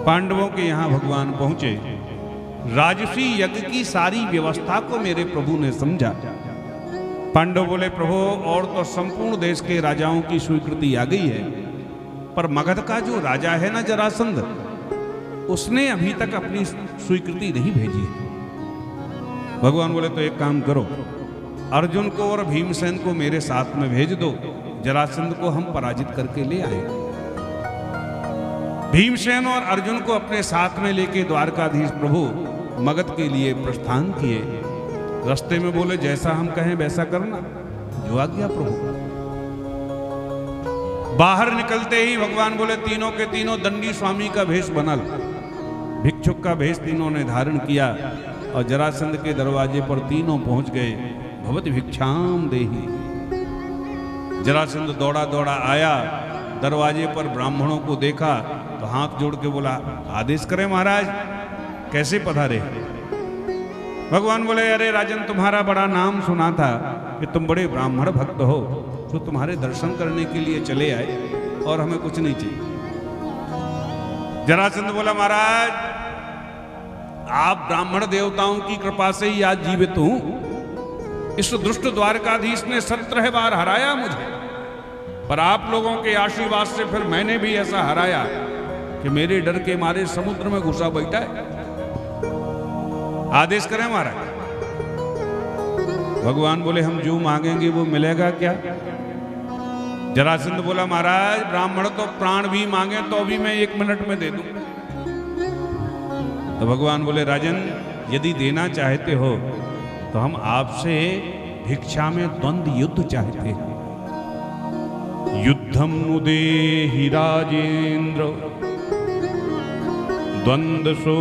पांडवों के यहां भगवान पहुंचे। राजसी यज्ञ की सारी व्यवस्था को मेरे प्रभु ने समझा। पांडव बोले, प्रभु और तो संपूर्ण देश के राजाओं की स्वीकृति आ गई है, पर मगध का जो राजा है ना जरासंध, उसने अभी तक अपनी स्वीकृति नहीं भेजी है। भगवान बोले, तो एक काम करो, अर्जुन को और भीमसेन को मेरे साथ में भेज दो, जरासंध को हम पराजित करके ले आए। भीमसेन और अर्जुन को अपने साथ में लेके द्वारकाधीश प्रभु मगध के लिए प्रस्थान किए। रास्ते में बोले, जैसा हम कहें वैसा करना, जो आज्ञा प्रभु। बाहर निकलते ही भगवान बोले, तीनों के तीनों दंडी स्वामी का भेष बनल, भिक्षुक का भेष तीनों ने धारण किया और जरासंध के दरवाजे पर तीनों पहुंच गए। भवति भिक्षाम देहि। जरासंध दौड़ा दौड़ा आया, दरवाजे पर ब्राह्मणों को देखा तो हाथ जोड़ के बोला, आदेश करें महाराज, कैसे पधारे? भगवान बोले, अरे राजन, तुम्हारा बड़ा नाम सुना था कि तुम बड़े ब्राह्मण भक्त हो, तो तुम्हारे दर्शन करने के लिए चले आए और हमें कुछ नहीं चाहिए। जरासंध बोला, महाराज, आप ब्राह्मण देवताओं की कृपा से ही आज जीवित हूं। इस दुष्ट द्वारकाधीश ने 17 बार हराया मुझे, पर आप लोगों के आशीर्वाद से फिर मैंने भी ऐसा हराया कि मेरे डर के मारे समुद्र में घुसा बैठा है। आदेश करें महाराज। भगवान बोले, हम जो मांगेंगे वो मिलेगा क्या? जरासंध बोला, महाराज, ब्राह्मण तो प्राण भी मांगे तो भी मैं 1 मिनट में दे दूं। तो भगवान बोले, राजन, यदि देना चाहते हो तो हम आपसे भिक्षा में द्वंद्व युद्ध चाहते हैं। युद्धम नु देहि राजेंद्र द्वंद्व सो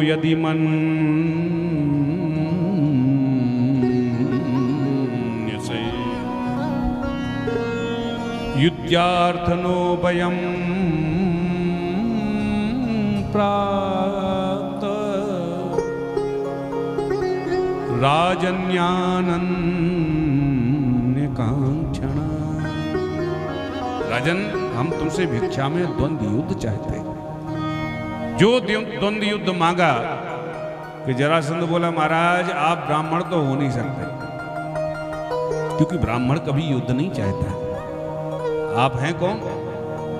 यदि मन से युद्धार्थनो वयम प्राप्त राजन्यानन्य कांक्षण। राजन, हम तुमसे भिक्षा में द्वंद्व युद्ध चाहते हैं। जो द्वंद्व युद्ध मांगा कि जरासंध बोला, महाराज, आप ब्राह्मण तो हो नहीं सकते, क्योंकि ब्राह्मण कभी युद्ध नहीं चाहता है। आप हैं कौन?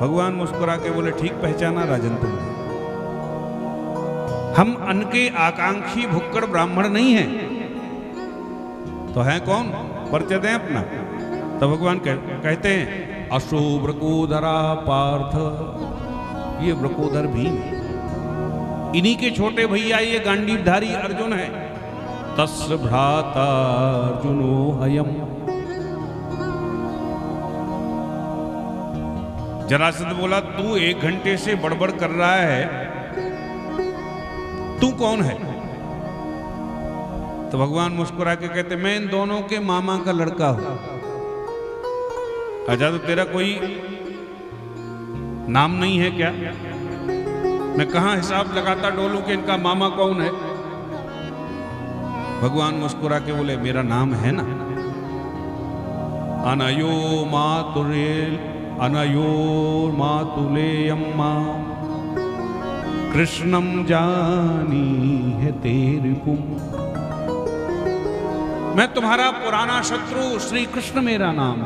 भगवान मुस्कुरा के बोले, ठीक पहचाना राजन तुमने। हम अन्न के आकांक्षी भुक्कड़ ब्राह्मण नहीं हैं। तो हैं कौन? परिचय दें अपना। तो भगवान कहते हैं, अशो वृकोदरा पार्थ, ये वृकोदर भीम, इन्हीं के छोटे भैया ये गांडीवधारी अर्जुन है। तस्य भ्राता अर्जुनो हयम। जरासंध बोला, तू 1 घंटे से बड़बड़ कर रहा है, तू कौन है? तो भगवान मुस्कुरा के कहते, मैं इन दोनों के मामा का लड़का हूं। अच्छा, तो तेरा कोई नाम नहीं है क्या? मैं कहां हिसाब लगाता डोलूं कि इनका मामा कौन है? भगवान मुस्कुरा के बोले, मेरा नाम है ना, अनयो मातुले अम्मा कृष्णम जानी है तेरे कुम। मैं तुम्हारा पुराना शत्रु श्री कृष्ण मेरा नाम।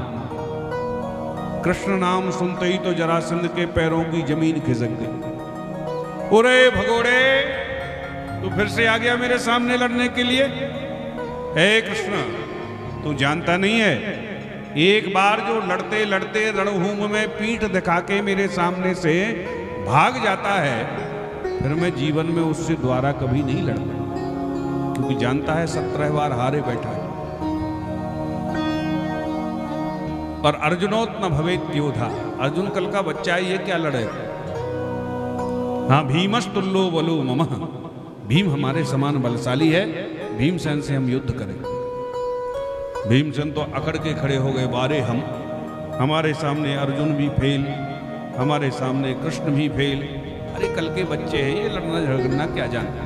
कृष्ण नाम सुनते ही तो जरासंध के पैरों की जमीन खिसक गई। ओरे भगोड़े, तू फिर से आ गया मेरे सामने लड़ने के लिए? हे कृष्ण, तू जानता नहीं है, एक बार जो लड़ते लड़ते रणभूमि में पीठ दिखा के मेरे सामने से भाग जाता है, फिर मैं जीवन में उससे द्वारा कभी नहीं लड़ता, क्योंकि जानता है 17 बार हारे बैठा है। और अर्जुनोत न भवेत योधा, अर्जुन कल का बच्चा है, ये क्या लड़ेगा? हाँ, भीमस्तुल्लो बलो मम, भीम हमारे समान बलशाली है, भीमसेन से हम युद्ध करेंगे। भीमसेन तो अकड़ के खड़े हो गए, बारे हमारे सामने अर्जुन भी फेल, हमारे सामने कृष्ण भी फेल, अरे कल के बच्चे हैं, ये लड़ना झगड़ना क्या जानते।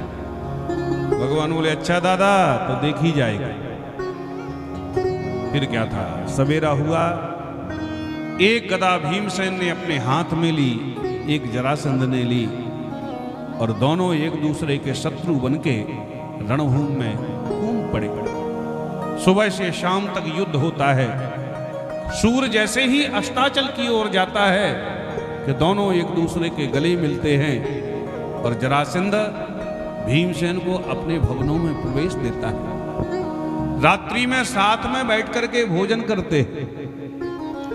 भगवान बोले, अच्छा दादा, तो देख ही जाएगा। फिर क्या था, सवेरा हुआ, एक गदा भीमसेन ने अपने हाथ में ली, एक जरासंध ने ली। और दोनों एक दूसरे के शत्रु बनके रणभूमि में घूम पड़े। सुबह से शाम तक युद्ध होता है। सूर्य जैसे ही अस्ताचल की ओर जाता है कि दोनों एक दूसरे के गले मिलते हैं और जरासंध भीमसेन को अपने भवनों में प्रवेश देता है। रात्रि में साथ में बैठ करके भोजन करते,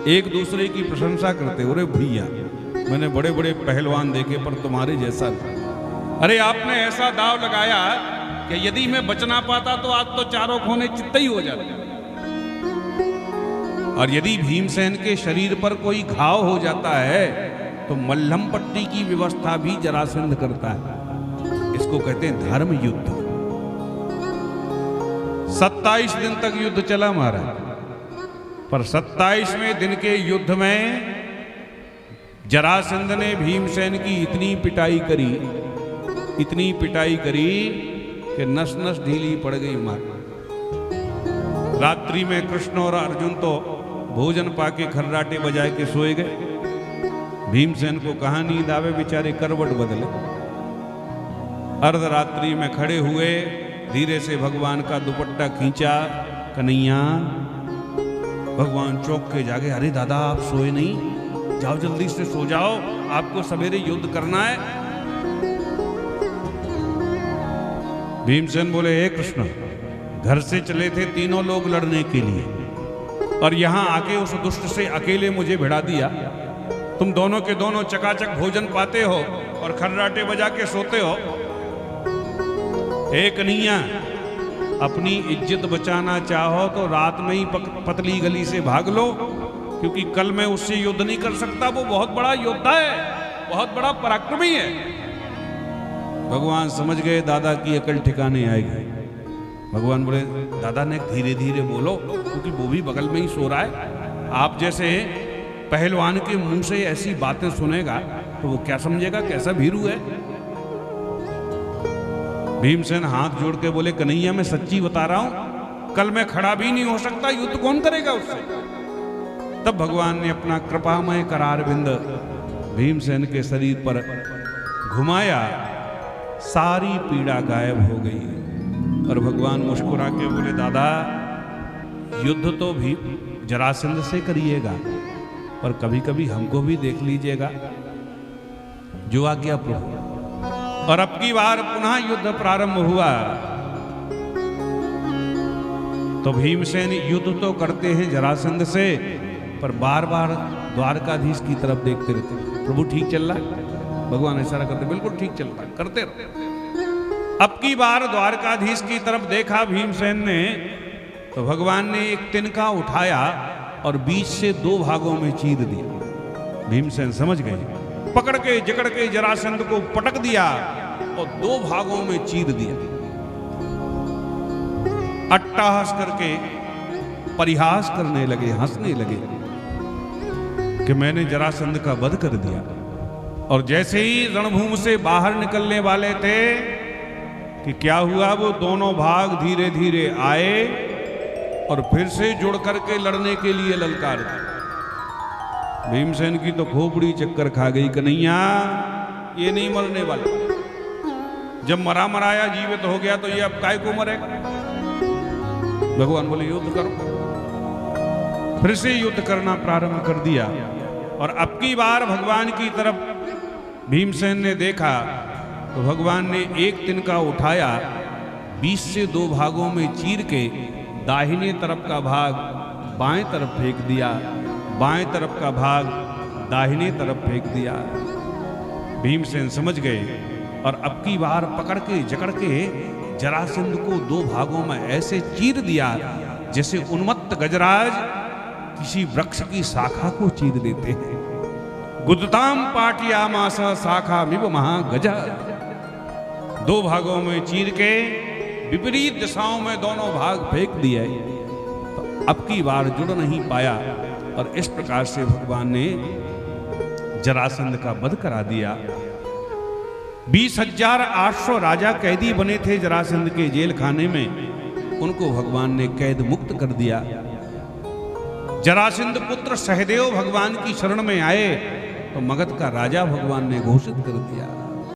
एक दूसरे की प्रशंसा करते। अरे भैया, मैंने बड़े बड़े पहलवान देखे पर तुम्हारे जैसा नहीं। अरे आपने ऐसा दाव लगाया कि यदि मैं बच ना पाता तो आज तो चारों कोने चित्त ही हो जाते। और यदि भीमसेन के शरीर पर कोई घाव हो जाता है तो मल्लम पट्टी की व्यवस्था भी जरासंध करता है। इसको कहते हैं धर्म युद्ध। 27 दिन तक युद्ध चला महाराज, पर 27वें दिन के युद्ध में जरासंध ने भीमसेन की इतनी पिटाई करी कि नस नस ढीली पड़ गई मार। रात्रि में कृष्ण और अर्जुन तो भोजन पाके खर्राटे बजाए के सोए गए। भीमसेन को कहाँ नींद आवे, बेचारे करवट बदले। अर्धरात्रि में खड़े हुए, धीरे से भगवान का दुपट्टा खींचा। कन्हैया, भगवान चौंक के जागे। अरे दादा, आप सोए नहीं, जाओ जल्दी से सो जाओ, आपको सवेरे युद्ध करना है। भीमसेन बोले, हे कृष्ण, घर से चले थे तीनों लोग लड़ने के लिए और यहां आके उस दुष्ट से अकेले मुझे भिड़ा दिया। तुम दोनों के दोनों चकाचक भोजन पाते हो और खर्राटे बजा के सोते हो। एक कन्हैया, अपनी इज्जत बचाना चाहो तो रात में ही पतली गली से भाग लो, क्योंकि कल मैं उससे युद्ध नहीं कर सकता। वो बहुत बड़ा योद्धा है, बहुत बड़ा पराक्रमी है। भगवान समझ गए दादा की अकल ठिकाने आएगी। भगवान बोले, दादा ने धीरे धीरे बोलो, क्योंकि वो भी बगल में ही सो रहा है। आप जैसे पहलवान के मुंह से ऐसी बातें सुनेगा तो वो क्या समझेगा, कैसा भीरू है। भीमसेन हाथ जोड़ के बोले, कन्हैया मैं सच्ची बता रहा हूं, कल मैं खड़ा भी नहीं हो सकता, युद्ध कौन करेगा उससे। तब भगवान ने अपना कृपामय करार बिंद भीमसेन के शरीर पर घुमाया। सारी पीड़ा गायब हो गई और भगवान मुस्कुरा के बोले, दादा युद्ध तो भी जरासंध से करिएगा, पर कभी कभी हमको भी देख लीजिएगा। जो आज्ञा प्रभु। और अब की बार पुनः युद्ध प्रारंभ हुआ। तो भीमसेन युद्ध तो करते हैं जरासंध से, पर बार बार द्वारकाधीश की तरफ देखते रहते। प्रभु ठीक चल रहा है? भगवान इशारा करते, बिल्कुल ठीक चल रहा है, करते रहो। अब की बार द्वारकाधीश की तरफ देखा भीमसेन ने, तो भगवान ने एक तिनका उठाया और बीच से 2 भागों में चीर दिया। भीमसेन समझ गए, पकड़ के जकड़ के जरासंध को पटक दिया और 2 भागों में चीर दिया। अट्टहास करके परिहास करने लगे, हंसने लगे कि मैंने जरासंध का वध कर दिया। और जैसे ही रणभूमि से बाहर निकलने वाले थे कि क्या हुआ, वो दोनों भाग धीरे धीरे आए और फिर से जुड़ करके लड़ने के लिए ललकार। भीमसेन की तो खोपड़ी चक्कर खा गई। कन्हैया, ये नहीं मरने वाला। जब मरा मराया जीवित हो गया तो ये अब काय को मरेगा। भगवान बोले, युद्ध करो। फिर से युद्ध करना प्रारंभ कर दिया। और अब की बार भगवान की तरफ भीमसेन ने देखा तो भगवान ने एक तिनका उठाया, 20 से 2 भागों में चीर के दाहिने तरफ का भाग बाएं तरफ फेंक दिया, बाएं तरफ का भाग दाहिने तरफ फेंक दिया। भीमसेन समझ गए और अब की बार पकड़ के जकड़ के जरासंध को 2 भागों में ऐसे चीर दिया जैसे उन्मत्त गजराज किसी वृक्ष की शाखा को चीर देते हैं। गुदताम पाटियामास शाखा मिव महागजा। 2 भागों में चीर के विपरीत दिशाओं में दोनों भाग फेंक दिए। तो अब की बार जुड़ नहीं पाया और इस प्रकार से भगवान ने जरासंध का वध करा दिया। 20,800 राजा कैदी बने थे जरासंध के जेल खाने में, उनको भगवान ने कैद मुक्त कर दिया। जरासंध पुत्र सहदेव भगवान की शरण में आए तो मगध का राजा भगवान ने घोषित कर दिया।